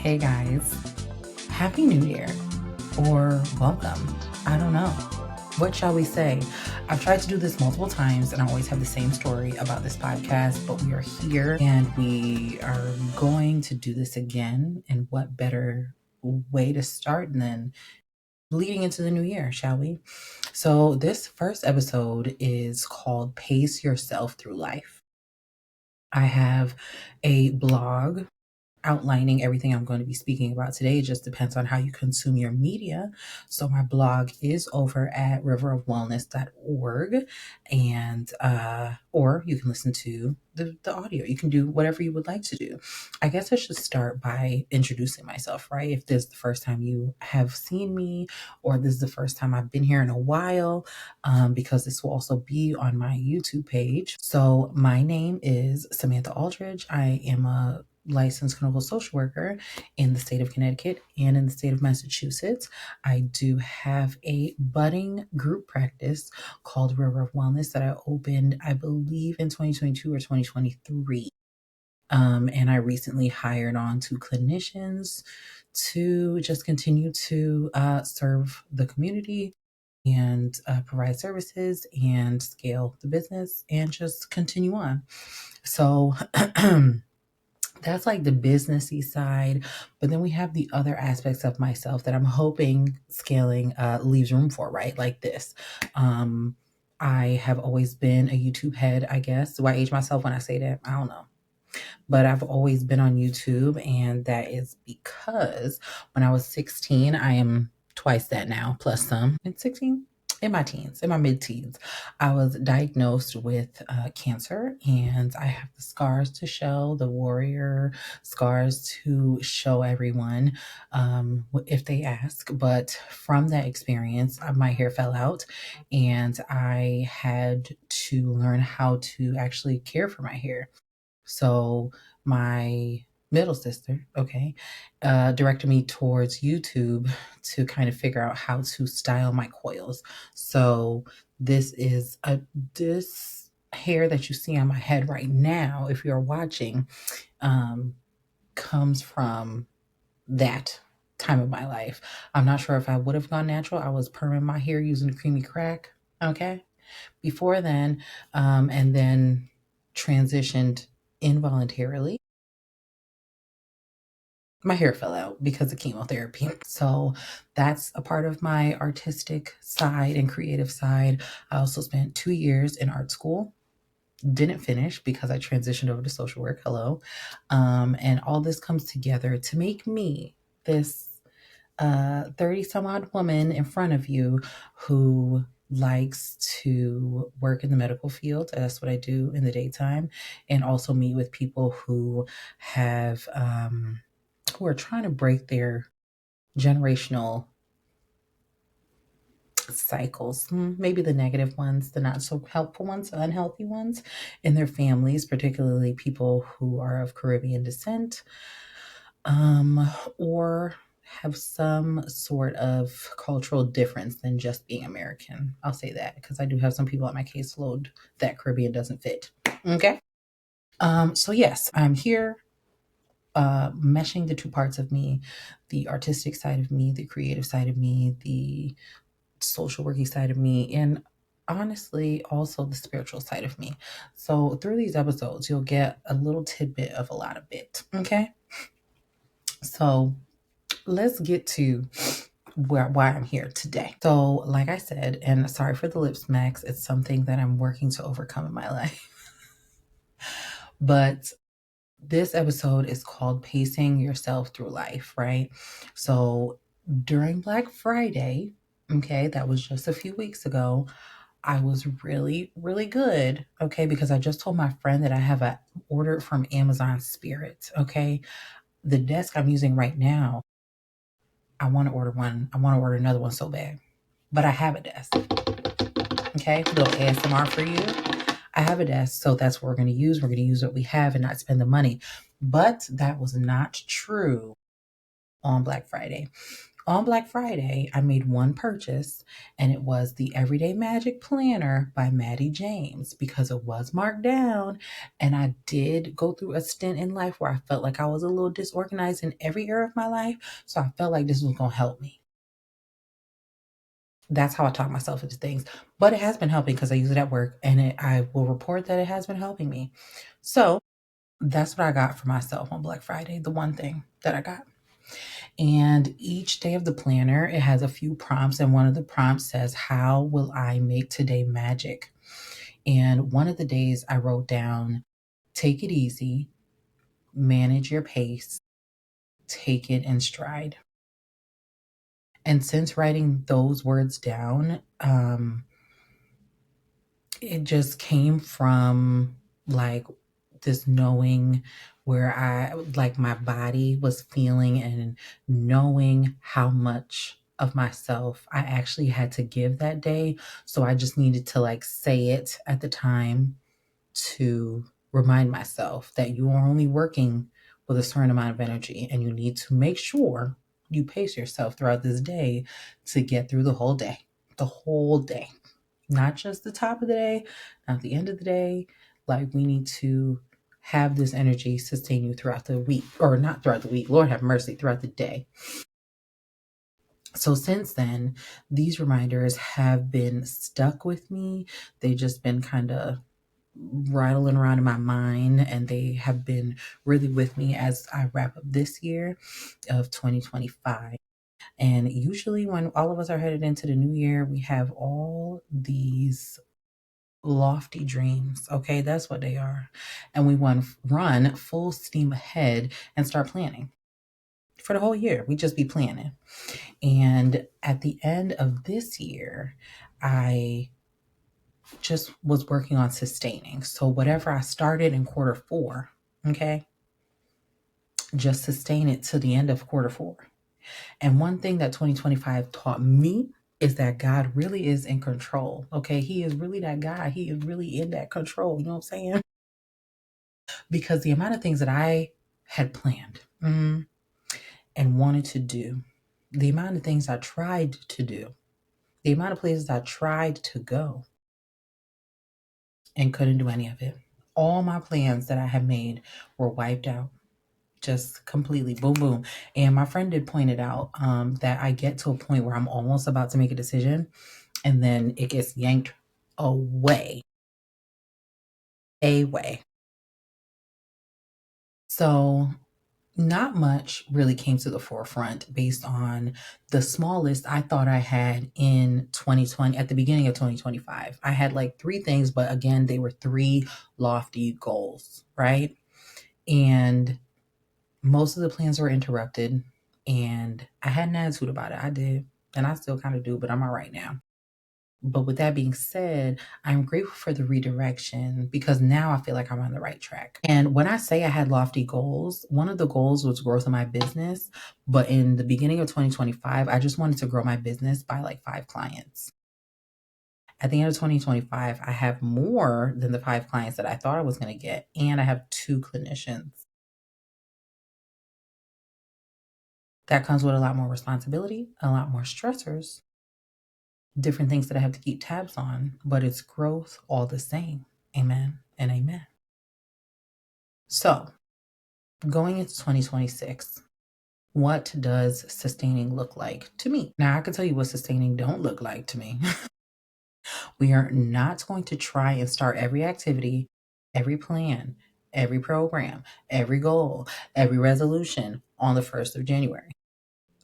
Hey guys, Happy New Year or welcome. I don't know. What shall we say? I've tried to do this multiple times and I always have the same story about this podcast, but we are here and we are going to do this again. And what better way to start than leading into the new year, shall we? So, this first episode is called Pace Yourself Through Life. I have a blog outlining everything I'm going to be speaking about today. It just depends on how you consume your media. So my blog is over at riverofwellness.org and or you can listen to the audio. You can do whatever you would like to do. I guess I should start by introducing myself, right? If this is the first time you have seen me or this is the first time I've been here in a while, because this will also be on my YouTube page. So my name is Samantha Aldridge. I am a licensed clinical social worker in the state of Connecticut and in the state of Massachusetts. I do have a budding group practice called River of Wellness that I opened, I believe, in 2022 or 2023. And I recently hired on 2 clinicians to just continue to serve the community and provide services and scale the business and just continue on. So, that's like the businessy side, but then we have the other aspects of myself that I'm hoping scaling leaves room for, right? Like this. I have always been a YouTube head, I guess. Do I age myself when I say that? I don't know. But I've always been on YouTube, and that is because when I was 16, I am twice that now, plus some. In 16? In my teens, in my mid-teens, I was diagnosed with cancer, and I have the scars to show, the warrior scars to show everyone if they ask. But from that experience, my hair fell out, and I had to learn how to actually care for my hair. So my middle sister, okay, directed me towards YouTube to kind of figure out how to style my coils. So this hair that you see on my head right now, if you're watching, um, comes from that time of my life. I'm not sure if I would have gone natural. I was perming my hair using a creamy crack, okay, before then, and then transitioned involuntarily. My hair fell out because of chemotherapy. So that's a part of my artistic side and creative side. I also spent 2 years in art school. Didn't finish because I transitioned over to social work. Hello. And all this comes together to make me this 30 some odd woman in front of you who likes to work in the medical field. That's what I do in the daytime, and also meet with people who have who are trying to break their generational cycles, maybe the negative ones, the not so helpful ones, the unhealthy ones in their families, particularly people who are of Caribbean descent, or have some sort of cultural difference than just being American. I'll say that because I do have some people on my caseload that Caribbean doesn't fit. Okay. So yes, I'm here meshing the two parts of me, the artistic side of me, the creative side of me, the social working side of me, and honestly, also the spiritual side of me. So through these episodes, you'll get a little tidbit of a lot of it. Okay. So let's get to why I'm here today. So, like I said, and sorry for the lip smacks, it's something that I'm working to overcome in my life. But this episode is called Pacing Yourself Through Life, right? So, during Black Friday, okay, that was just a few weeks ago, I was really, really good, okay, because I just told my friend that I have a order from Amazon Spirit, okay? The desk I'm using right now, I want to order one. I want to order another one so bad. But I have a desk. Okay. Little ASMR for you. I have a desk. So that's what we're going to use. We're going to use what we have and not spend the money. But that was not true on Black Friday. On Black Friday, I made one purchase, and it was the Everyday Magic Planner by Maddie James because it was marked down. And I did go through a stint in life where I felt like I was a little disorganized in every area of my life. So I felt like this was going to help me. That's how I talk myself into things. But it has been helping because I use it at work, and I will report that it has been helping me. So that's what I got for myself on Black Friday, the one thing that I got. And each day of the planner, it has a few prompts. And one of the prompts says, how will I make today magic? And one of the days I wrote down, take it easy, manage your pace, take it in stride. And since writing those words down, it just came from like this knowing where I like my body was feeling and knowing how much of myself I actually had to give that day. So I just needed to like say it at the time to remind myself that you are only working with a certain amount of energy and you need to make sure you pace yourself throughout this day to get through the whole day. The whole day, not just the top of the day, not the end of the day. Like we need to have this energy sustain you throughout the week, or not throughout the week, Lord have mercy, throughout the day. So since then, these reminders have been stuck with me. They've just been kind of rattling around in my mind, and they have been really with me as I wrap up this year of 2025. And usually, when all of us are headed into the new year, we have all these lofty dreams. Okay, that's what they are. And we want to run full steam ahead and start planning for the whole year. We just be planning. And at the end of this year, I just was working on sustaining. So whatever I started in quarter four, okay, just sustain it to the end of quarter four. And one thing that 2025 taught me is that God really is in control. Okay. He is really that guy. He is really in that control. You know what I'm saying? Because the amount of things that I had planned and wanted to do, the amount of things I tried to do, the amount of places I tried to go and couldn't do any of it. All my plans that I had made were wiped out, just completely boom, boom. And my friend did point it out that I get to a point where I'm almost about to make a decision and then it gets yanked away, away. So not much really came to the forefront based on the small list I thought I had in 2020 at the beginning of 2025. I had like three things, but again, they were three lofty goals, right? And most of the plans were interrupted, and I had an attitude about it. I did, and I still kind of do, but I'm all right now. But with that being said, I'm grateful for the redirection because now I feel like I'm on the right track. And when I say I had lofty goals, one of the goals was growth in my business. But in the beginning of 2025, I just wanted to grow my business by like 5 clients. At the end of 2025, I have more than the 5 clients that I thought I was going to get. And I have 2 clinicians. That comes with a lot more responsibility, a lot more stressors, different things that I have to keep tabs on, but it's growth all the same. Amen and amen. So, going into 2026, what does sustaining look like to me? Now, I can tell you what sustaining don't look like to me. We are not going to try and start every activity, every plan, every program, every goal, every resolution on the 1st of January.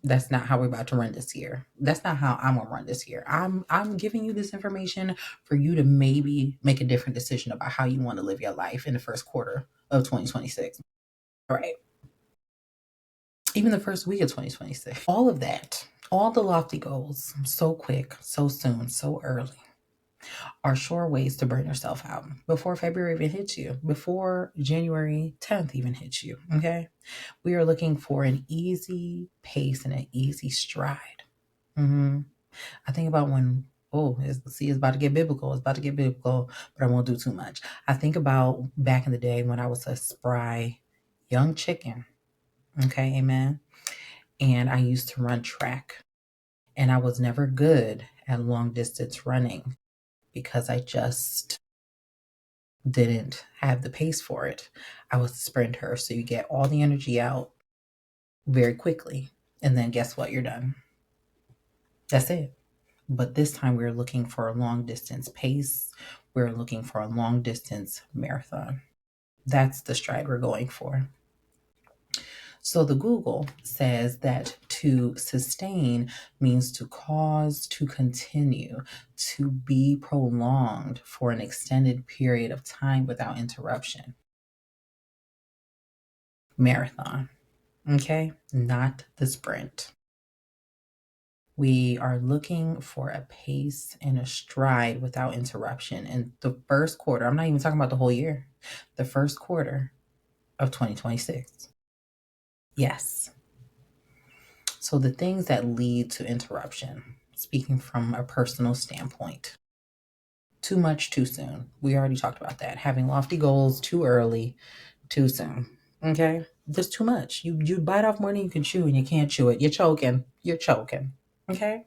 That's not how we're about to run this year. That's not how I'm gonna run this year. I'm giving you this information for you to maybe make a different decision about how you want to live your life in the first quarter of 2026. All right. Even the first week of 2026. All of that, all the lofty goals, so quick, so soon, so early, are sure ways to burn yourself out before February even hits you, before January 10th even hits you. Okay. We are looking for an easy pace and an easy stride. I think about when, it's about to get biblical. It's about to get biblical, but I won't do too much. I think about back in the day when I was a spry young chicken. Okay, amen. and I used to run track. And I was never good at long distance running because I just didn't have the pace for it. I was a sprinter, so you get all the energy out very quickly. And then guess what? You're done. That's it. But this time we're looking for a long distance pace. We're looking for a long distance marathon. That's the stride we're going for. So the Google says that to sustain means to cause to continue, to be prolonged for an extended period of time without interruption. Marathon, okay? Not the sprint. We are looking for a pace and a stride without interruption. In the first quarter, I'm not even talking about the whole year, the first quarter of 2026. Yes. So the things that lead to interruption, speaking from a personal standpoint, too much too soon. We already talked about that. Having lofty goals too early, too soon. Okay? There's too much. You bite off more than you can chew and you can't chew it. You're choking. You're choking. Okay?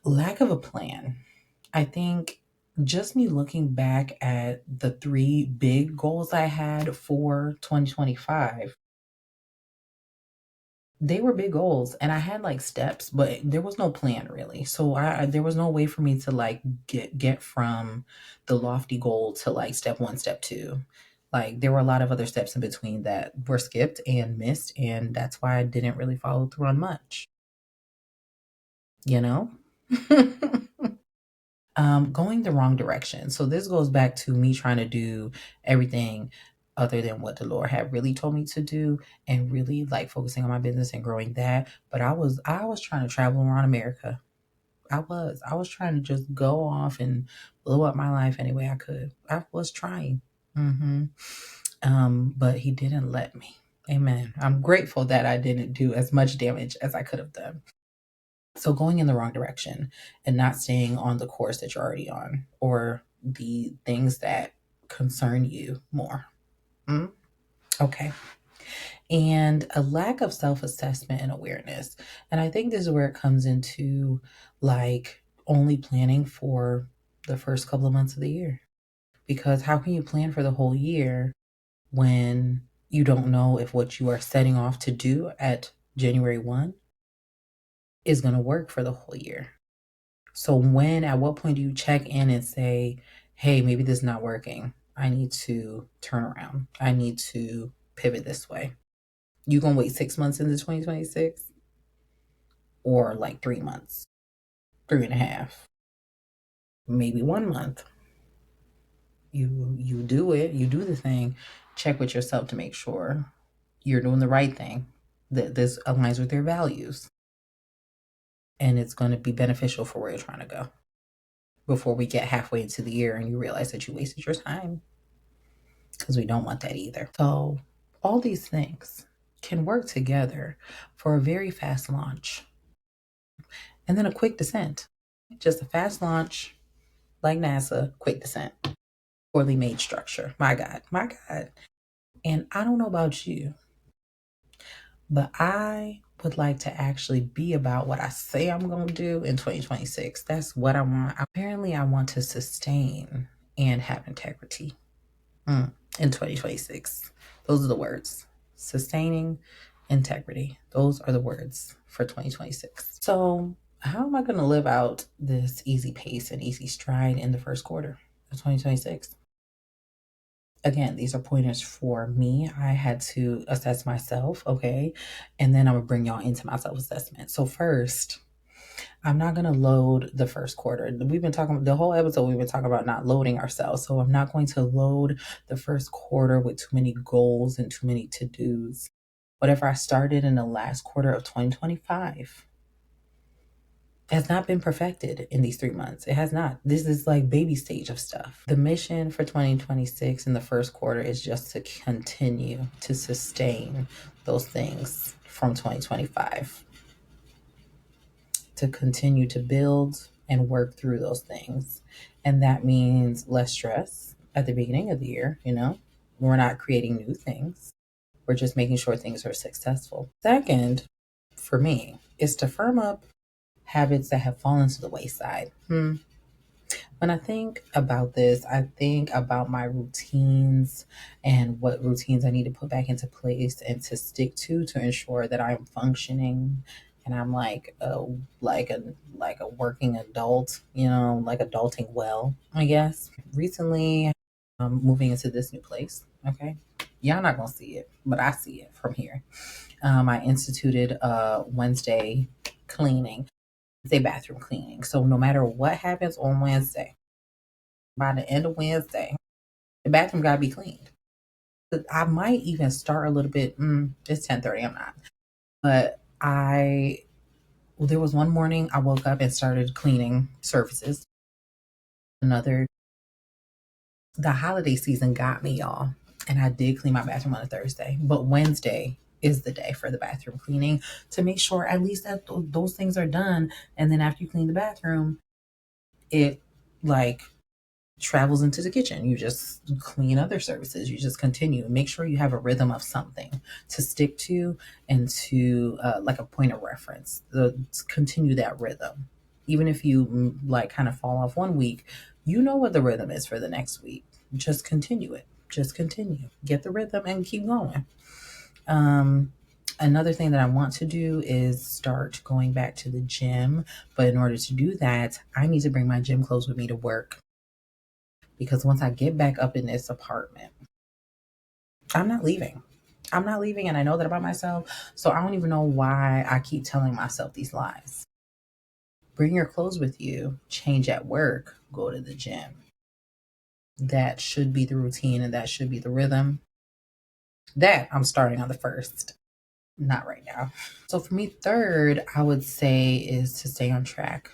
Lack of a plan. I think just me looking back at the three big goals I had for 2025, they were big goals and I had like steps, but there was no plan really. So there was no way for me to like get from the lofty goal to like step 1, step 2. Like there were a lot of other steps in between that were skipped and missed, and that's why I didn't really follow through on much, you know? Going the wrong direction. So this goes back to me trying to do everything other than what the Lord had really told me to do, and really like focusing on my business and growing that. But I was trying to travel around America. I was trying to just go off and blow up my life any way I could. I was trying. hmm but he didn't let me. Amen. I'm grateful that I didn't do as much damage as I could have done. So going in the wrong direction and not staying on the course that you're already on, or the things that concern you more. Mm? Okay. And a lack of self assessment and awareness. And I think this is where it comes into like only planning for the first couple of months of the year. Because how can you plan for the whole year when you don't know if what you are setting off to do at January 1 is going to work for the whole year? So at what point do you check in and say, hey, maybe this is not working. I need to turn around. I need to pivot this way. You gonna wait 6 months into 2026? Or like 3 months, 3.5, maybe 1 month. You do it, you do the thing, check with yourself to make sure you're doing the right thing, that this aligns with your values, and it's gonna be beneficial for where you're trying to go. Before we get halfway into the year and you realize that you wasted your time, because we don't want that either. So, all these things can work together for a very fast launch and then a quick descent. Just a fast launch, like NASA, quick descent. Poorly made structure. My God, my God. And I don't know about you, but I would like to actually be about what I say I'm going to do in 2026. That's what I want. Apparently, I want to sustain and have integrity. In 2026. Those are the words. Sustaining integrity. Those are the words for 2026. So, how am I going to live out this easy pace and easy stride in the first quarter of 2026? Again, these are pointers for me. I had to assess myself, okay? And then I'm going to bring y'all into my self assessment. So, first, I'm not going to load the first quarter. We've been talking the whole episode, we've been talking about not loading ourselves. So I'm not going to load the first quarter with too many goals and too many to-dos. Whatever I started in the last quarter of 2025 has not been perfected in these 3 months. It has not. This is like baby stage of stuff. The mission for 2026 in the first quarter is just to continue to sustain those things from 2025. To continue to build and work through those things. And that means less stress at the beginning of the year, We're not creating new things. We're just making sure things are successful. Second, for me, is to firm up habits that have fallen to the wayside. When I think about this, I think about my routines and what routines I need to put back into place and to stick to ensure that I'm functioning and I'm like a working adult, like adulting well, I guess. Recently, I'm moving into this new place. Okay, y'all not gonna see it, but I see it from here. I instituted a Wednesday cleaning, Wednesday bathroom cleaning. So no matter what happens on Wednesday, by the end of Wednesday, the bathroom gotta be cleaned. I might even start a little bit. It's 10:30. I'm not, but there was one morning I woke up and started cleaning surfaces. Another, the holiday season got me, y'all, and I did clean my bathroom on a Thursday, but Wednesday is the day for the bathroom cleaning to make sure at least that those things are done. And then after you clean the bathroom, it like travels into the kitchen. You just clean other services. You just continue. Make sure you have a rhythm of something to stick to and to like a point of reference. Continue that rhythm. Even if you like kind of fall off one week, you know what the rhythm is for the next week. Just continue it. Just continue. Get the rhythm and keep going. Um, Another thing that I want to do is start going back to the gym. But in order to do that, I need to bring my gym clothes with me to work because once I get back up in this apartment, I'm not leaving. I'm not leaving, and I know that about myself. So I don't even know why I keep telling myself these lies. Bring your clothes with you, change at work, go to the gym. That should be the routine and that should be the rhythm. That I'm starting on the first, not right now. So for me, third, I would say is to stay on track.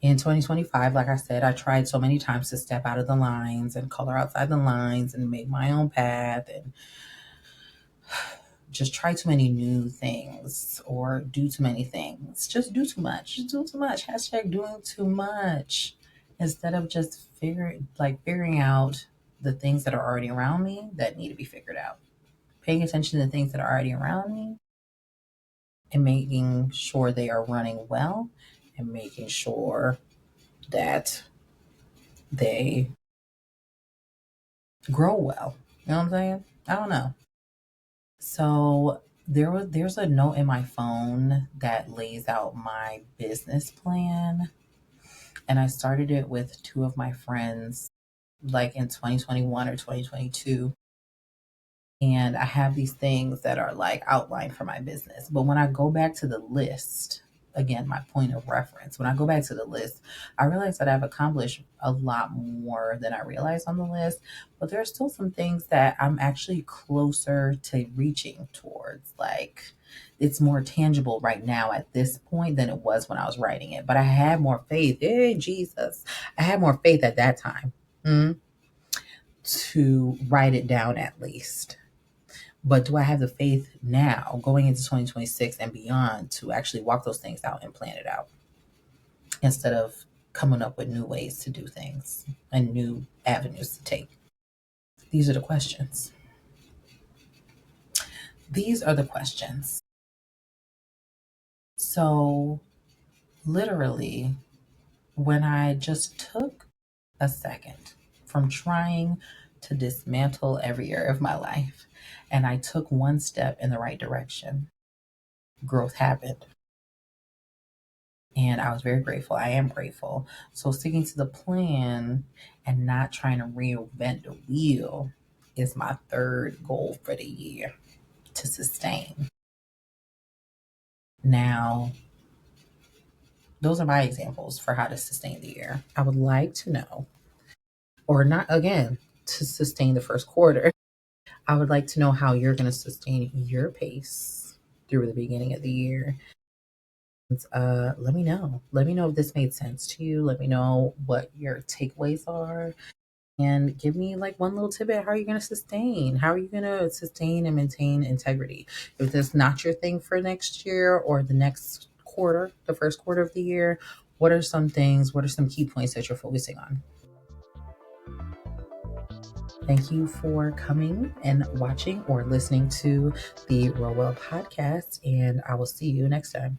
In 2025, like I said, I tried so many times to step out of the lines and color outside the lines and make my own path and just try too many new things or do too many things. Just do too much. Just do too much. Hashtag doing too much. Instead of just figuring out the things that are already around me that need to be figured out. Paying attention to the things that are already around me and making sure they are running well and making sure that they grow well. You know what I'm saying? I don't know. So there's a note in my phone that lays out my business plan, and I started it with two of my friends like in 2021 or 2022. And I have these things that are like outlined for my business. But when I go back to the list, again, my point of reference, when I go back to the list, I realize that I've accomplished a lot more than I realized on the list. But there are still some things that I'm actually closer to reaching towards. Like it's more tangible right now at this point than it was when I was writing it. But I had more faith. Hey, Jesus. I had more faith at that time. To write it down at least. But do I have the faith now going into 2026 and beyond to actually walk those things out and plan it out instead of coming up with new ways to do things and new avenues to take? These are the questions. These are the questions. So, literally, when I just took a second from trying to dismantle every area of my life and I took one step in the right direction, growth happened. And I was very grateful. I am grateful. So sticking to the plan and not trying to reinvent the wheel is my third goal for the year to sustain. Now, those are my examples for how to sustain the year. I would like to know, or not again, to sustain the first quarter. I would like to know how you're going to sustain your pace through the beginning of the year. Let me know. Let me know if this made sense to you. Let me know what your takeaways are. And give me like one little tidbit. How are you going to sustain? How are you going to sustain and maintain integrity? If that's not your thing for next year or the next quarter, the first quarter of the year, what are some things, what are some key points that you're focusing on? Thank you for coming and watching or listening to the Rowell podcast, and I will see you next time.